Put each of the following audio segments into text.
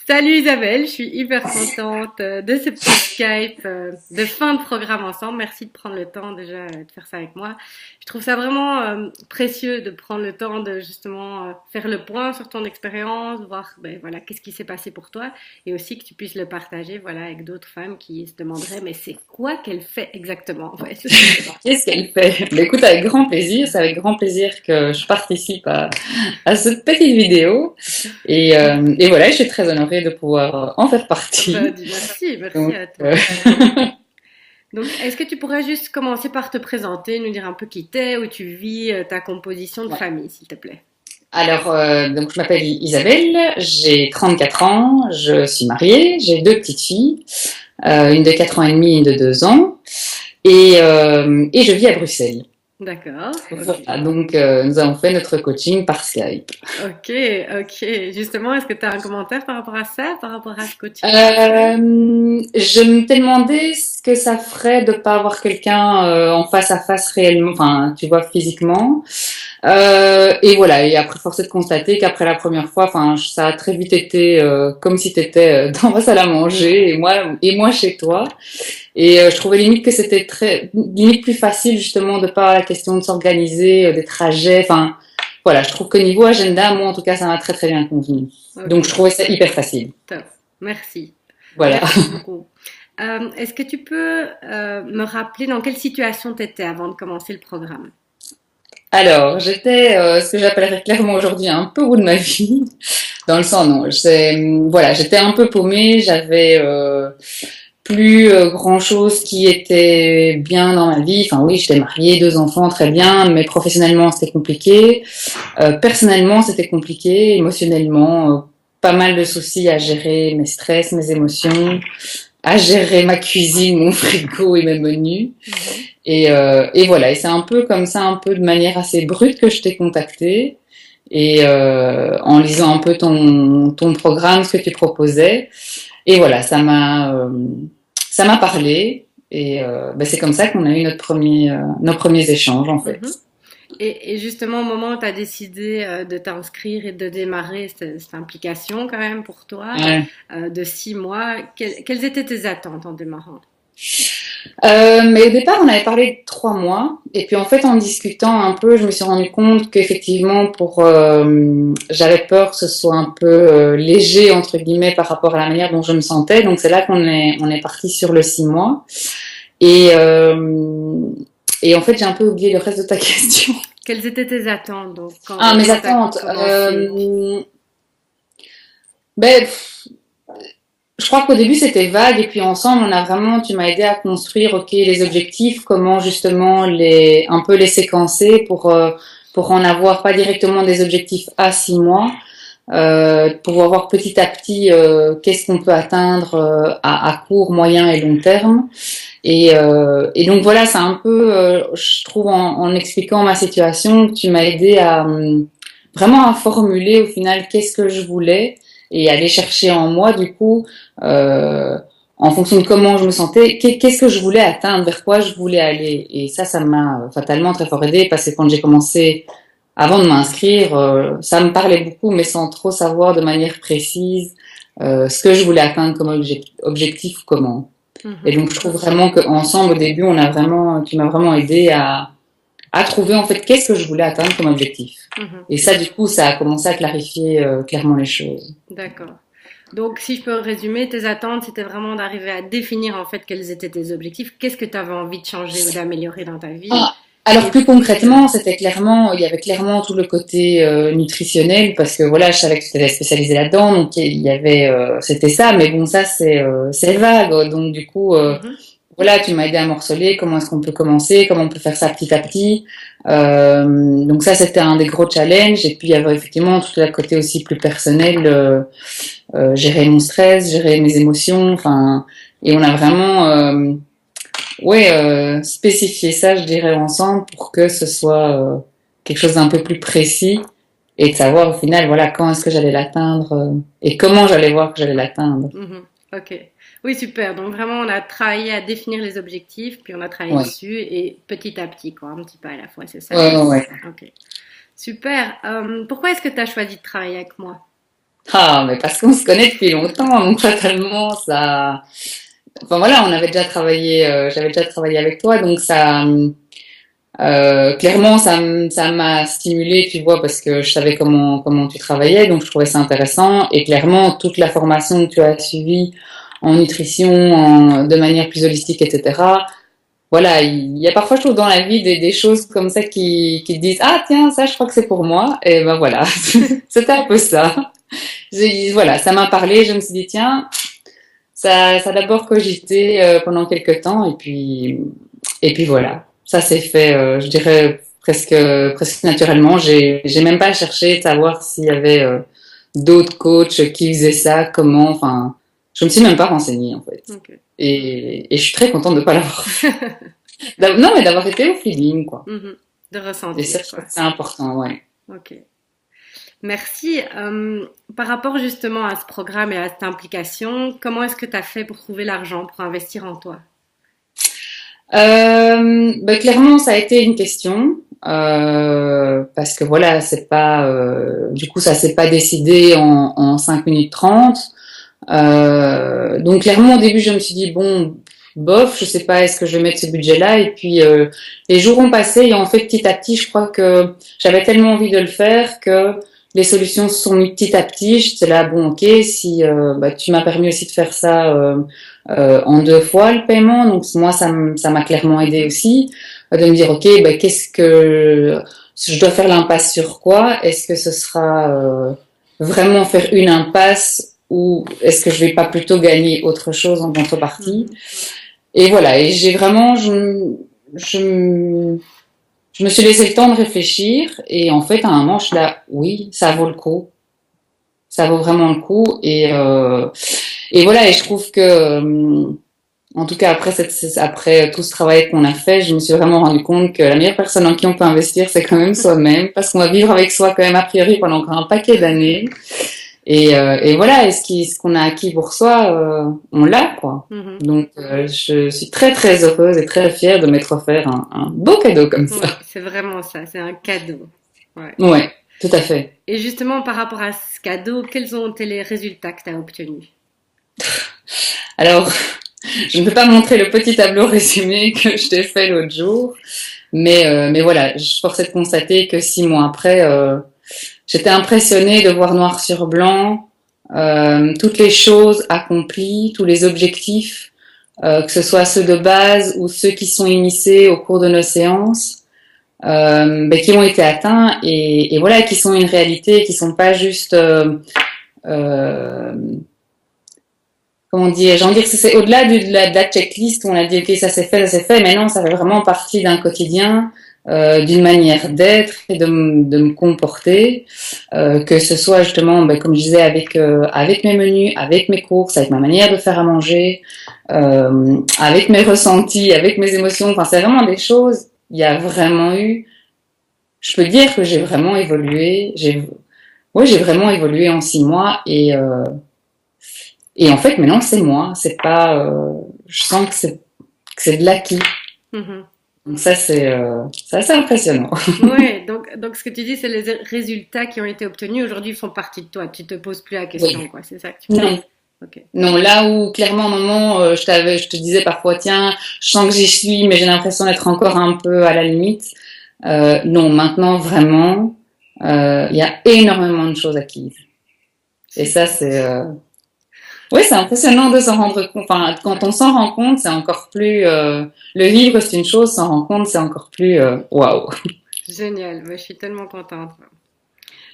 Salut Isabelle, je suis hyper contente de ce petit Skype de fin de programme ensemble. Merci de prendre le temps déjà de faire ça avec moi. Je trouve ça vraiment précieux de prendre le temps de justement faire le point sur ton expérience, voir ben, voilà qu'est-ce qui s'est passé pour toi et aussi que tu puisses le partager voilà avec d'autres femmes qui se demanderaient mais c'est quoi qu'elle fait exactement en fait. Qu'est-ce qu'elle fait? Bah, écoute, avec grand plaisir. C'est avec grand plaisir que je participe à cette petite vidéo. Et voilà, je suis très honorée de pouvoir en faire Ben, partie. dis merci, merci Donc, à euh, toi. Donc, est-ce que tu pourrais juste commencer par te présenter, nous dire un peu qui t'es, où tu vis, ta composition de ouais. famille, s'il te plaît? Donc je m'appelle Isabelle, j'ai 34 ans, je suis mariée, j'ai deux petites filles, une de 4 ans et demi et une de 2 ans, et je vis à Bruxelles. D'accord, ok. Voilà, donc nous avons fait notre coaching par Skype. Ok, ok. Justement, est-ce que tu as un commentaire par rapport à ça, par rapport à ce coaching par Skype? Je me t'ai demandé ce que ça ferait de pas avoir quelqu'un en face à face réellement, enfin, tu vois, physiquement. Et voilà, et après, force est de constater qu'après la première fois, enfin, ça a très vite été comme si t'étais dans ma salle à manger et moi chez toi. Et je trouvais limite que c'était limite plus facile justement de pas la question de s'organiser, des trajets, enfin, voilà, je trouve que niveau agenda, moi en tout cas, ça m'a très très bien convenu. Ok, Donc je trouvais ça hyper facile. top. Merci. Voilà. Merci beaucoup. Est-ce que tu peux me rappeler dans quelle situation tu étais avant de commencer le programme? Alors, j'étais ce que j'appellerais clairement aujourd'hui un peu au bout de ma vie, dans le sens non, voilà, j'étais un peu paumée, j'avais plus grand chose qui était bien dans ma vie. Enfin oui, j'étais mariée, deux enfants, très bien, mais professionnellement c'était compliqué, personnellement c'était compliqué, émotionnellement pas mal de soucis à gérer mes stress, mes émotions, à gérer ma cuisine, mon frigo et mes menus. Mhm. Et voilà, et c'est un peu comme ça, un peu de manière assez brute que je t'ai contacté. Et en lisant un peu ton programme, ce que tu proposais. Et voilà, ça m'a parlé. Et ben c'est comme ça qu'on a eu nos premiers échanges, en fait. Mhm. Et justement, au moment où tu as décidé de t'inscrire et de démarrer cette implication quand même pour toi, Ouais. de 6 mois, quelles étaient tes attentes en démarrant? Mais au départ, on avait parlé de 3 mois. Et puis en fait, en discutant un peu, je me suis rendu compte qu'effectivement, j'avais peur que ce soit un peu léger entre guillemets par rapport à la manière dont je me sentais. Donc c'est là qu'on est parti sur le 6 mois. Et et en fait, j'ai un peu oublié le reste de ta question. Quelles étaient tes attentes donc Ah, mes quand tu as attentes. commencé? Ben, je crois qu'au début c'était vague et puis ensemble on a vraiment, tu m'as aidé à construire, ok, les objectifs, comment justement un peu les séquencer pour en avoir pas directement des objectifs à 6 mois, pour voir petit à petit qu'est-ce qu'on peut atteindre à court, moyen et long terme. Et donc voilà, c'est un peu, je trouve en expliquant ma situation, tu m'as aidé à vraiment à formuler au final qu'est-ce que je voulais et aller chercher en moi du coup euh, en fonction de comment je me sentais, qu'est-ce que je voulais atteindre, vers quoi je voulais aller. Et ça m'a fatalement très fort aidé parce que quand j'ai commencé, avant de m'inscrire, ça me parlait beaucoup, mais sans trop savoir de manière précise ce que je voulais atteindre comme objectif ou comment. Et Mhm. donc je trouve vraiment qu'ensemble au début, tu m'as vraiment aidé à trouver en fait qu'est-ce que je voulais atteindre comme objectif. Mhm. Et ça, du coup, ça a commencé à clarifier clairement les choses. D'accord. Donc, si je peux résumer, tes attentes, c'était vraiment d'arriver à définir en fait quels étaient tes objectifs, qu'est-ce que tu avais envie de changer ou d'améliorer dans ta vie. Ah, alors Et plus puis, concrètement, il y avait clairement tout le côté nutritionnel parce que voilà, je savais que tu étais spécialisée là-dedans, donc c'était ça. Mais bon, ça c'est vague, donc du coup, mhm, voilà, tu m'as aidé à morceler. Comment est-ce qu'on peut commencer? Comment on peut faire ça petit à petit? Donc ça, c'était un des gros challenges. Et puis il y avait effectivement tout le côté aussi plus personnel, gérer mon stress, gérer mes émotions. Enfin, et on a vraiment ouais, spécifier ça, je dirais, ensemble pour que ce soit quelque chose d'un peu plus précis et de savoir au final, voilà, quand est-ce que j'allais l'atteindre et comment j'allais voir que j'allais l'atteindre. mhm. Ok. Oui, super. Donc, vraiment, on a travaillé à définir les objectifs, puis on a travaillé Ouais, dessus et petit à petit, quoi, un petit pas à la fois, c'est ça? ouais, ouais. Ouais. Ok. Super. Pourquoi est-ce que tu as choisi de travailler avec moi? Ah, mais parce qu'on se connaît depuis longtemps, donc fatalement, ça. Enfin voilà, on avait déjà travaillé, j'avais déjà travaillé avec toi, donc ça, clairement, ça m'a stimulé, tu vois, parce que je savais comment tu travaillais, donc je trouvais ça intéressant. Et clairement, toute la formation que tu as suivie en nutrition, de manière plus holistique, etc. Voilà, il y a parfois, je trouve, dans la vie des choses comme ça qui te disent, ah tiens, ça, je crois que c'est pour moi. Et ben voilà, c'était un peu ça. Voilà, ça m'a parlé. Je me suis dit, tiens, ça a d'abord cogité pendant quelques temps, et puis voilà, ça s'est fait, je dirais presque naturellement. J'ai même pas cherché de savoir s'il y avait d'autres coachs qui faisaient ça, comment. Enfin, je me suis même pas renseignée en fait. Ok. Et je suis très contente de pas l'avoir fait. Non, mais d'avoir été au feeling, quoi. Mhm. De Et ça, ressentir, je trouve quoi. que c'est important, ouais. Ok. Merci. Par rapport justement à ce programme et à cette implication, comment est-ce que tu as fait pour trouver l'argent pour investir en toi? Ben, clairement, ça a été une question parce que voilà, c'est pas du coup ça s'est pas décidé en 5 minutes 30. Donc clairement au début je me suis dit bon bof, je sais pas est-ce que je vais mettre ce budget-là et puis les jours ont passé et en fait petit à petit je crois que j'avais tellement envie de le faire que les solutions se sont mises petit à petit. J'étais là bon ok si bah, tu m'as permis aussi de faire ça en 2 fois le paiement donc moi ça m'a clairement aidé Mhm. aussi de me dire ok bah, qu'est-ce que je dois faire l'impasse sur quoi? Est-ce que ce sera vraiment faire une impasse ou est-ce que je vais pas plutôt gagner autre chose en contrepartie? Mhm. Et voilà, et j'ai vraiment, je, je me suis laissé le temps de réfléchir et en fait, à un moment, je suis là, oui, ça vaut le coup, ça vaut vraiment le coup et voilà, et je trouve que en tout cas après tout ce travail qu'on a fait, je me suis vraiment rendu compte que la meilleure personne en qui on peut investir, c'est quand même soi-même, parce qu'on va vivre avec soi quand même a priori pendant encore un paquet d'années. Et voilà, et ce qu'on a acquis pour soi, on l'a, quoi. Mhm. Donc, je suis très, très heureuse et très fière de m'être offert un beau cadeau comme ça. Ouais, c'est vraiment ça, c'est un cadeau. Ouais. Ouais, tout à fait. Et justement, par rapport à ce cadeau, quels ont été les résultats que tu as obtenus? Alors, je ne peux pas montrer le petit tableau résumé que je t'ai fait l'autre jour, mais voilà, je forçais de constater que 6 mois après, j'étais impressionnée de voir noir sur blanc toutes les choses accomplies, tous les objectifs, que ce soit ceux de base ou ceux qui sont initiés au cours de nos séances, ben, qui ont été atteints et voilà, qui sont une réalité, qui sont pas juste euh, comment dire, j'ai envie de dire que c'est au-delà de la checklist où on a dit ok ça c'est fait, mais non, ça fait vraiment partie d'un quotidien, d'une manière d'être et de me comporter, que ce soit justement, ben, comme je disais, avec mes menus, avec mes courses, avec ma manière de faire à manger, avec mes ressentis, avec mes émotions. Enfin, c'est vraiment des choses. Il y a vraiment eu. Je peux dire que j'ai vraiment évolué. Oui, j'ai vraiment évolué en 6 mois et en fait, maintenant, c'est moi. C'est pas. Je sens que c'est de l'acquis. Mhm. Donc ça, c'est assez impressionnant. Ouais, donc ce que tu dis, c'est les résultats qui ont été obtenus aujourd'hui font partie de toi. Tu te poses plus la question, Oui. quoi. C'est ça que tu me dis. Non. Ok. Non, là où clairement, à un moment, je te disais parfois, tiens, je sens que j'y suis, mais j'ai l'impression d'être encore un peu à la limite. Non, maintenant, vraiment, il y a énormément de choses acquises. Et ça, Super. oui, c'est impressionnant de s'en rendre compte. Enfin, quand on s'en rend compte, c'est encore plus. Le vivre, c'est une chose, s'en rendre compte, c'est encore plus. Waouh. Génial. Moi, je suis tellement contente.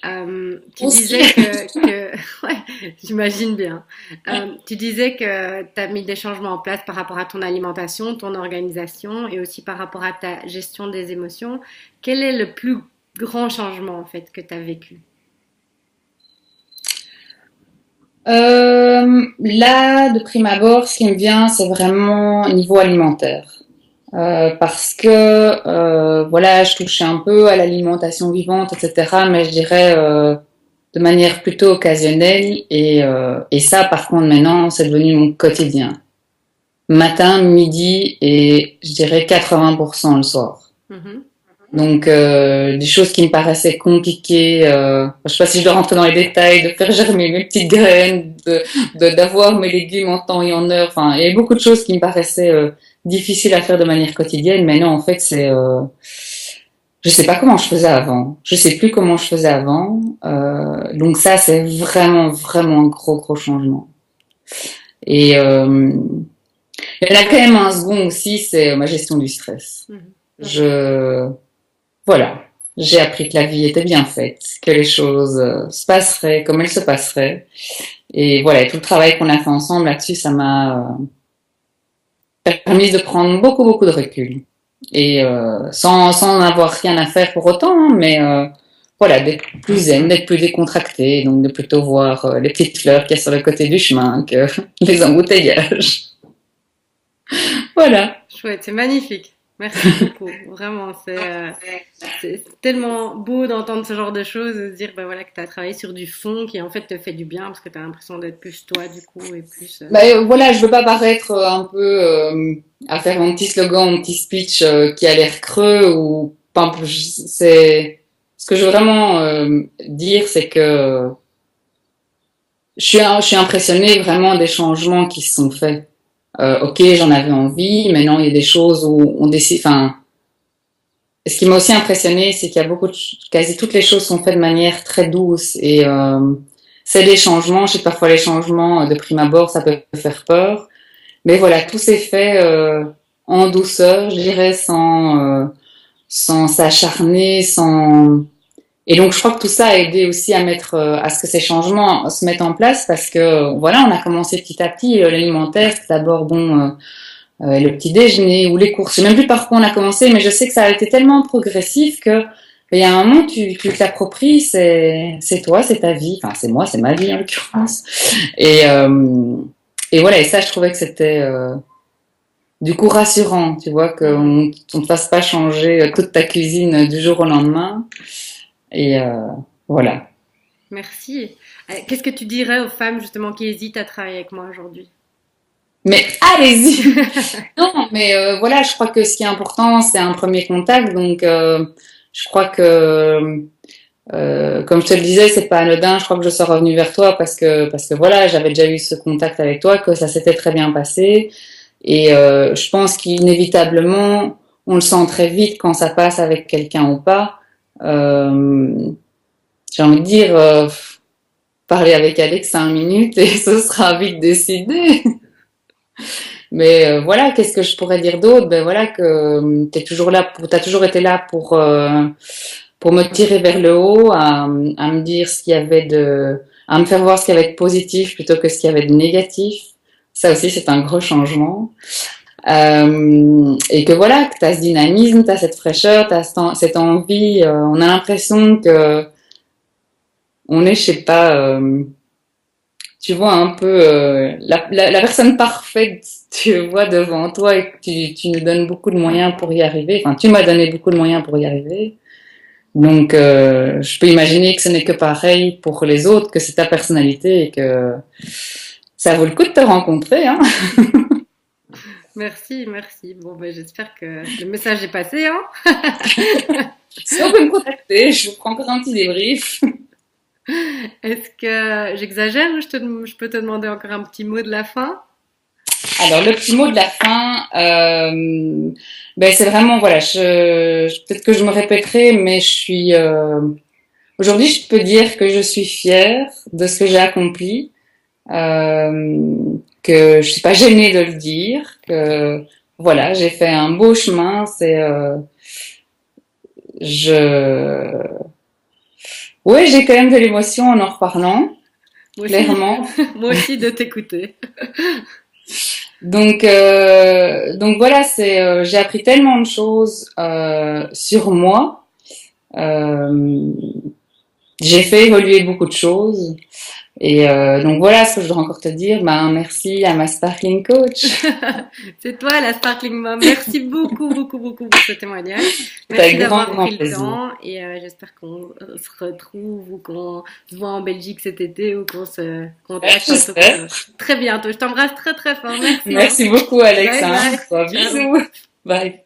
Tu Aussi. disais ouais, j'imagine bien. Tu disais que tu as mis des changements en place par rapport à ton alimentation, ton organisation et aussi par rapport à ta gestion des émotions. Quel est le plus grand changement en fait que tu as vécu? Là, de prime abord, ce qui me vient, c'est vraiment niveau alimentaire. Parce que voilà, je touchais un peu à l'alimentation vivante, etc. Mais je dirais de manière plutôt occasionnelle. Et ça, par contre, maintenant, c'est devenu mon quotidien. Matin, midi et je dirais 80% le soir. Mhm. Donc, des choses qui me paraissaient compliquées, je sais pas si je dois rentrer dans les détails, de faire germer mes petites graines, d'avoir mes légumes en temps et en heure. Enfin, il y a beaucoup de choses qui me paraissaient difficiles à faire de manière quotidienne, mais non, en fait, je sais pas comment je faisais avant. Je sais plus comment je faisais avant. Donc ça, c'est vraiment, vraiment un gros, gros changement. Et il y en a quand même un second aussi, c'est ma gestion du stress. Je Voilà, j'ai appris que la vie était bien faite, que les choses se passeraient comme elles se passeraient. Et voilà, tout le travail qu'on a fait ensemble là-dessus, ça m'a permis de prendre beaucoup, beaucoup de recul. Et sans n'avoir rien à faire pour autant, hein, mais voilà, d'être plus zen, d'être plus décontracté, donc de plutôt voir les petites fleurs qu'il y a sur le côté du chemin que les embouteillages. Voilà. Chouette, c'est magnifique. Merci beaucoup. Vraiment, c'est tellement beau d'entendre ce genre de choses, de se dire ben voilà, que tu as travaillé sur du fond qui en fait te fait du bien parce que tu as l'impression d'être plus toi du coup et plus. Voilà, je veux pas paraître un peu à faire mon petit slogan, mon petit speech qui a l'air creux ou pas. C'est ce que je veux vraiment dire, c'est que je suis impressionnée vraiment des changements qui se sont faits. Ok, j'en avais envie, mais non, il y a des choses où on décide. Enfin, ce qui m'a aussi impressionné, c'est qu'il y a quasi toutes les choses sont faites de manière très douce et c'est des changements. Je sais que parfois les changements de prime abord, ça peut faire peur, mais voilà, tout s'est fait en douceur, je dirais, sans s'acharner, sans. Et donc, je crois que tout ça a aidé aussi à mettre, à ce que ces changements se mettent en place parce que, voilà, on a commencé petit à petit l'alimentaire. D'abord, bon, le petit déjeuner ou les courses. Je sais même plus par quoi on a commencé, mais je sais que ça a été tellement progressif que il y a un moment tu te l'appropries, c'est toi, c'est ta vie. Enfin, c'est moi, c'est ma vie en l'occurrence. Et et voilà. Et ça, je trouvais que c'était du coup rassurant, tu vois, qu'on ne te fasse pas changer toute ta cuisine du jour au lendemain. Et voilà. Merci. Qu'est-ce que tu dirais aux femmes justement qui hésitent à travailler avec moi aujourd'hui? Mais allez-y. Non, mais voilà, je crois que ce qui est important, c'est un premier contact. Donc, je crois que, comme je te le disais, c'est pas anodin. Je crois que je suis revenue vers toi parce que voilà, j'avais déjà eu ce contact avec toi, que ça s'était très bien passé. Et je pense qu'inévitablement, on le sent très vite quand ça passe avec quelqu'un ou pas. J'ai envie de dire, parler avec Alex 5 minutes et ce sera vite décidé. Mais voilà, qu'est-ce que je pourrais dire d'autre? Ben voilà que t'es toujours là t'as toujours été là pour me tirer vers le haut, à me dire ce qu'il y avait à me faire voir ce qu'il y avait de positif plutôt que ce qu'il y avait de négatif. Ça aussi, c'est un gros changement. Et que voilà, que t'as ce dynamisme, t'as cette fraîcheur, t'as cette envie. On a l'impression que on est, je sais pas. Tu vois un peu la personne parfaite, tu vois devant toi et que tu nous donnes beaucoup de moyens pour y arriver. Enfin, tu m'as donné beaucoup de moyens pour y arriver. Donc, je peux imaginer que ce n'est que pareil pour les autres, que c'est ta personnalité et que ça vaut le coup de te rencontrer, hein. Merci, merci. Bon, ben, j'espère que le message est passé, hein. Si on peut me contacter, je vous prends encore un petit débrief. Est-ce que j'exagère ou je peux te demander encore un petit mot de la fin? Alors, le petit mot de la fin, ben c'est vraiment, voilà, peut-être que je me répéterai, mais aujourd'hui, je peux dire que je suis fière de ce que j'ai accompli, que je suis pas gênée de le dire, que voilà, j'ai fait un beau chemin, je, ouais, j'ai quand même de l'émotion en reparlant, Moi aussi, clairement. moi aussi de t'écouter. Donc voilà, j'ai appris tellement de choses sur moi. Euh, j'ai fait évoluer beaucoup de choses. Et donc voilà ce que je dois encore te dire. Ben, merci à ma sparkling coach. C'est toi la Sparkling Mom. Merci beaucoup, beaucoup, beaucoup pour ce témoignage. C'était Merci avec grand, d'avoir grand pris le plaisir. temps et j'espère qu'on se retrouve ou qu'on se voit en Belgique cet été ou qu'on se contacte un peu J'espère. très bientôt. Je t'embrasse très très fort. Merci, hein. Merci beaucoup, Bye Alexa. bye. Toi, Ciao. bisous. Bye.